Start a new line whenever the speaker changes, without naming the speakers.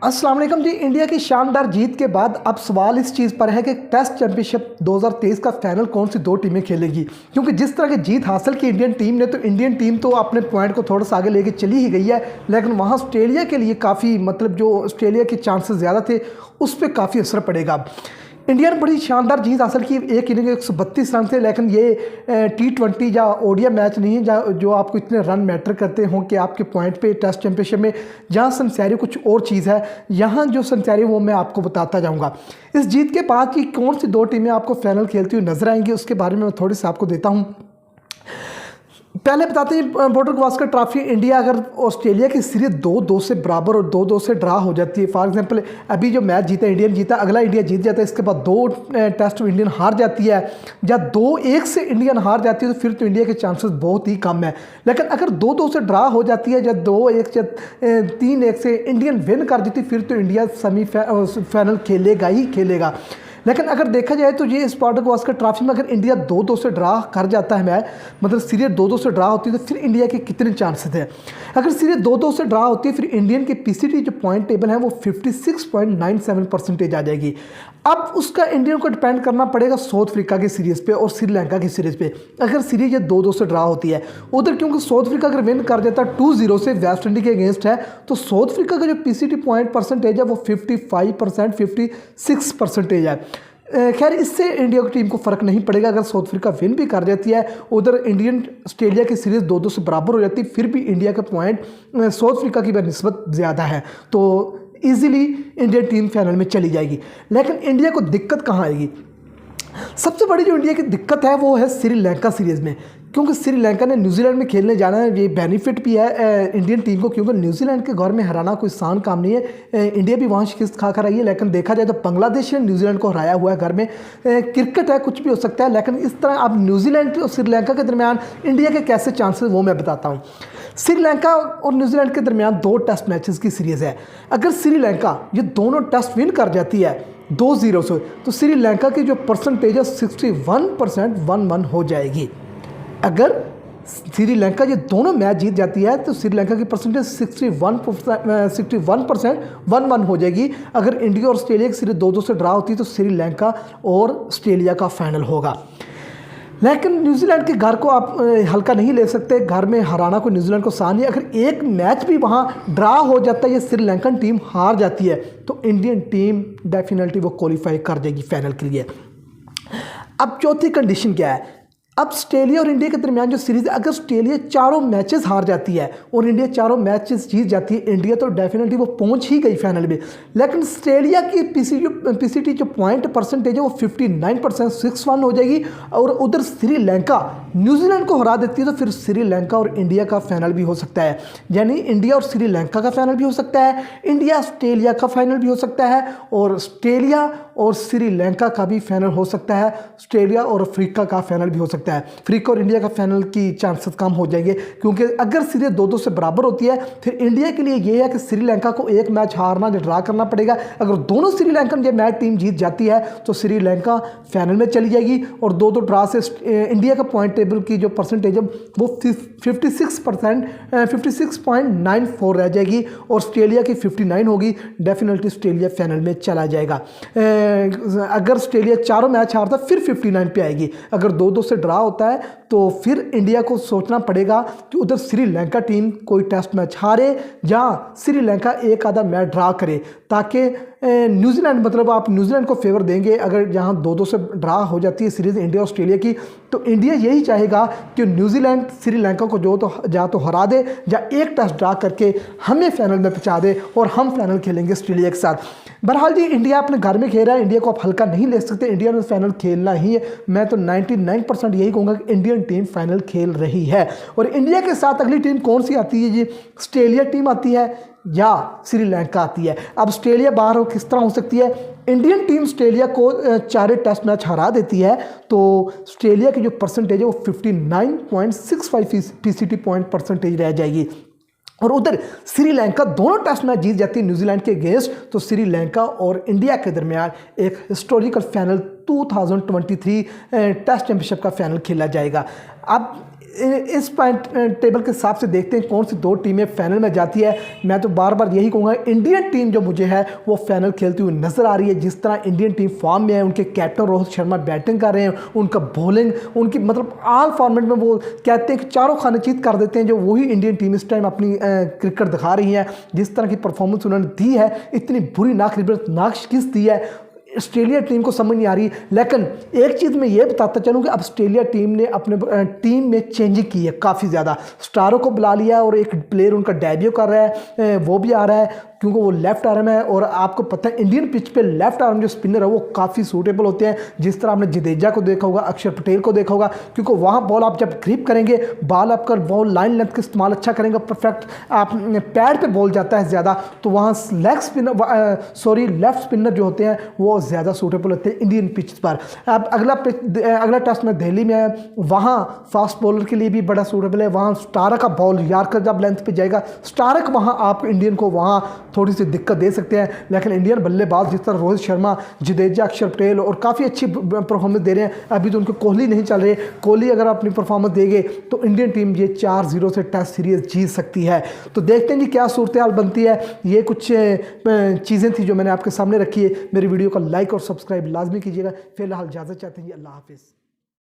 अस्सलाम वालेकुम जी। इंडिया की शानदार जीत के बाद अब सवाल इस चीज़ पर है कि टेस्ट चैंपियनशिप 2023 का फाइनल कौन सी दो टीमें खेलेगी, क्योंकि जिस तरह की जीत हासिल की इंडियन टीम ने, तो इंडियन टीम तो अपने पॉइंट को थोड़ा सा आगे लेके चली ही गई है, लेकिन वहाँ ऑस्ट्रेलिया के लिए काफ़ी जो ऑस्ट्रेलिया के चांसेस ज़्यादा थे उस पर काफ़ी असर पड़ेगा। इंडिया ने बड़ी शानदार जीत हासिल की, एक इनिंग 132 रन थे, लेकिन ये T20 या ओडिया मैच नहीं है जो आपको इतने रन मैटर करते हों कि आपके पॉइंट पे टेस्ट चैंपियनशिप में। जहाँ सिनेरियो कुछ और चीज़ है, यहाँ जो सिनेरियो वो मैं आपको बताता जाऊँगा। इस जीत के बाद की कौन सी दो टीमें आपको फाइनल खेलती हुई नजर आएंगी, उसके बारे में मैं थोड़ी सी आपको देता हूँ। पहले बताते हैं बॉर्डर गावस्कर ट्रॉफी। इंडिया अगर ऑस्ट्रेलिया की सीरीज 2-2 से बराबर और 2-2 से ड्रा हो जाती है, फॉर एग्जांपल अभी जो मैच जीता इंडियन जीता, अगला इंडिया जीत जाता है, इसके बाद 2 टेस्ट इंडियन हार जाती है या 2-1 से इंडियन हार जाती है, तो फिर तो इंडिया के चांसेस बहुत ही कम है। लेकिन अगर 2-2 से ड्रा हो जाती है या 2-1 या 3-1 से इंडियन विन कर देती, फिर तो इंडिया सेमीफाइनल खेलेगा ही खेलेगा। लेकिन अगर देखा जाए तो ये इस बॉर्डर गावस्कर ट्रॉफी में अगर इंडिया 2-2 से ड्रा कर जाता है मैच, सीरीज 2-2 से ड्रा होती है, तो फिर इंडिया के कितने चांसेस हैं। अगर सीरीज 2-2 से ड्रा होती है, फिर इंडियन के पीसीटी जो पॉइंट टेबल है वो 56.97% आ जाएगी। अब उसका इंडियन को डिपेंड करना पड़ेगा साउथ अफ्रीका की सीरीज़ पे और श्रीलंका की सीरीज़ पे। अगर सीरीज ये 2-2 से ड्रा होती है उधर, क्योंकि साउथ अफ्रीका अगर विन कर जाता है 2-0 से वेस्ट इंडीज के अगेंस्ट है, तो साउथ अफ्रीका का जो पीसीटी पॉइंट परसेंटेज है वो 55% 56% है। खैर, इससे इंडिया की टीम को फ़र्क नहीं पड़ेगा। अगर साउथ अफ्रीका विन भी कर जाती है, उधर इंडियन ऑस्ट्रेलिया की सीरीज़ 2-2 से बराबर हो जाती है, फिर भी इंडिया का पॉइंट साउथ अफ्रीका की निस्बत ज़्यादा है, तो ईजिली इंडियन टीम फाइनल में चली जाएगी। लेकिन इंडिया को दिक्कत कहाँ आएगी? सबसे बड़ी जो इंडिया की दिक्कत है वो है श्रीलंका सीरीज़ में, क्योंकि श्रीलंका ने न्यूजीलैंड में खेलने जाना है। ये बेनिफिट भी है इंडियन टीम को, क्योंकि न्यूजीलैंड के घर में हराना कोई आसान काम नहीं है। इंडिया भी वहाँ शिकस्त खा कर आई है, लेकिन देखा जाए तो बांग्लादेश ने न्यूजीलैंड को हराया हुआ है घर में। क्रिकेट है, कुछ भी हो सकता है, लेकिन इस तरह अब न्यूजीलैंड और श्रीलंका के दरमियान इंडिया के कैसे चांसेस वो मैं बताता हूँ। श्रीलंका और न्यूजीलैंड के दरमियान 2 टेस्ट मैचेस की सीरीज़ है। अगर श्रीलंका ये दोनों टेस्ट विन कर जाती है 2-0 से, तो श्रीलंका की जो परसेंटेज है 61% 1-1 हो जाएगी। अगर श्रीलंका ये दोनों मैच जीत जाती है तो श्रीलंका की परसेंटेज 61% 1-1 हो जाएगी। अगर इंडिया और ऑस्ट्रेलिया की सीरीज 2-2 से ड्रा होती है तो श्रीलंका और ऑस्ट्रेलिया का फाइनल होगा। लेकिन न्यूजीलैंड के घर को आप हल्का नहीं ले सकते, घर में हराना को न्यूजीलैंड को आसान है। अगर एक मैच भी वहाँ ड्रा हो जाता है या श्रीलंकन टीम हार जाती है, तो इंडियन टीम डेफिनेटली वो क्वालिफाई कर जाएगी फाइनल के लिए। अब चौथी कंडीशन क्या है? अब ऑस्ट्रेलिया और इंडिया के दरमियान जो सीरीज़ है, अगर ऑस्ट्रेलिया 4 मैचेस हार जाती है और इंडिया 4 मैचेस जीत जाती है, इंडिया तो डेफिनेटली वो पहुंच ही गई फाइनल में। लेकिन ऑस्ट्रेलिया की पीसीटी जो पॉइंट परसेंटेज है वो 59% 6-1 हो जाएगी। और उधर श्रीलंका न्यूजीलैंड को हरा देती है, तो फिर श्रीलंका और इंडिया का फाइनल भी हो सकता है। यानी इंडिया और श्रीलंका का फाइनल भी हो सकता है, इंडिया ऑस्ट्रेलिया का फाइनल भी हो सकता है, और ऑस्ट्रेलिया और श्रीलंका का भी फाइनल हो सकता है, ऑस्ट्रेलिया और अफ्रीका का फाइनल भी हो सकता है। अफ्रीका और इंडिया का फाइनल की चांसेस कम हो जाएंगे, क्योंकि अगर सीरीज 2-2 से बराबर होती है, फिर इंडिया के लिए यह है कि श्रीलंका को एक मैच हारना या ड्रा करना पड़ेगा। अगर दोनों श्रीलंकन ये मैच टीम जीत जाती है तो श्रीलंका फाइनल में चली जाएगी, और 2-2 ड्रा से इंडिया का पॉइंट टेबल की जो परसेंटेज है वो 56.94 रह जाएगी, और ऑस्ट्रेलिया की 59 होगी। डेफिनेटली ऑस्ट्रेलिया फाइनल में चला जाएगा। अगर ऑस्ट्रेलिया 4 मैच हारता फिर 59 पे आएगी। अगर 2-2 से ड्रा होता है तो फिर इंडिया को सोचना पड़ेगा कि उधर श्रीलंका टीम कोई टेस्ट मैच हारे या श्रीलंका एक आधा मैच ड्रा करे, ताकि न्यूजीलैंड आप न्यूजीलैंड को फेवर देंगे। अगर यहाँ 2-2 से ड्रा हो जाती है सीरीज़ इंडिया ऑस्ट्रेलिया की, तो इंडिया यही चाहेगा कि न्यूजीलैंड श्रीलंका को या तो हरा दे या एक टेस्ट ड्रा करके हमें फाइनल में पहुंचा दे और हम फाइनल खेलेंगे ऑस्ट्रेलिया के साथ। बहरहाल जी, इंडिया अपने घर में खेल रहा है, इंडिया को आप हल्का नहीं ले सकते, इंडिया ने फाइनल खेलना ही है। मैं तो 99% यही कहूँगा कि इंडियन टीम फाइनल खेल रही है। और इंडिया के साथ अगली टीम कौन सी आती है? ये ऑस्ट्रेलिया टीम आती है या श्रीलंका आती है। अब ऑस्ट्रेलिया बाहर किस तरह हो सकती है? इंडियन टीम ऑस्ट्रेलिया को 4 टेस्ट मैच हरा देती है, तो ऑस्ट्रेलिया की जो परसेंटेज है वो 59.65 पीसीटी पॉइंट परसेंटेज रह जाएगी। और उधर श्रीलंका दोनों टेस्ट मैच जीत जाती है न्यूजीलैंड के अगेंस्ट, तो श्रीलंका और इंडिया के दरमियान एक हिस्टोरिकल फाइनल 2023 टेस्ट चैंपियनशिप का फाइनल खेला जाएगा। अब इस पॉइंट टेबल के हिसाब से देखते हैं कौन सी दो टीमें फाइनल में जाती है। मैं तो बार बार यही कहूँगा, इंडियन टीम जो मुझे है वो फाइनल खेलती हुई नजर आ रही है। जिस तरह इंडियन टीम फॉर्म में है, उनके कैप्टन रोहित शर्मा बैटिंग कर रहे हैं, उनका बॉलिंग, उनकी मतलब ऑल फॉर्मेट में वो कहते हैं कि चारों खाने चीत कर देते हैं, जो वही इंडियन टीम इस टाइम अपनी क्रिकेट दिखा रही है। जिस तरह की परफॉर्मेंस उन्होंने दी है, इतनी बुरी नाक शिकस्त दी है, ऑस्ट्रेलिया टीम को समझ नहीं आ रही। लेकिन एक चीज़ मैं ये बताता चलूँ कि अब ऑस्ट्रेलिया टीम ने अपने टीम में चेंजिंग की है काफ़ी ज़्यादा। स्टारों को बुला लिया और एक प्लेयर उनका डेब्यू कर रहा है, वो भी आ रहा है क्योंकि वो लेफ्ट आर्म है। और आपको पता है इंडियन पिच पे लेफ्ट आर्म जो स्पिनर है वो काफ़ी सूटेबल होते हैं। जिस तरह आपने जडेजा को देखा होगा, अक्षर पटेल को देखा होगा, क्योंकि वहाँ बॉल आप जब ग्रिप करेंगे, बॉल आपका बॉल लाइन लेंथ का इस्तेमाल अच्छा करेंगे, परफेक्ट आप पैड पे बॉल जाता है ज़्यादा, तो वहाँ लेफ्ट स्पिनर जो होते हैं वो ज़्यादा सूटेबल होते हैं इंडियन पिच पर। अब अगला टेस्ट में दिल्ली में है, वहाँ फास्ट बॉलर के लिए भी बड़ा सूटेबल है। वहाँ स्टारक का बॉल यार्कर जब लेंथ पे जाएगा, स्टारक वहाँ आप इंडियन को वहाँ थोड़ी सी दिक्कत दे सकते हैं। लेकिन इंडियन बल्लेबाज जिस तरह रोहित शर्मा, जडेजा, अक्षर पटेल और काफ़ी अच्छी परफॉर्मेंस दे रहे हैं। अभी तो उनके कोहली नहीं चल रहे, कोहली अगर अपनी परफॉर्मेंस देंगे तो इंडियन टीम ये 4-0 से टेस्ट सीरीज जीत सकती है। तो देखते हैं जी क्या सूरत हाल बनती है। ये कुछ चीज़ें थी जो मैंने आपके सामने रखी है। मेरी वीडियो को लाइक और सब्सक्राइब लाजमी कीजिएगा। फिलहाल इजाज़त चाहते हैं जी, अल्लाह हाफिज़।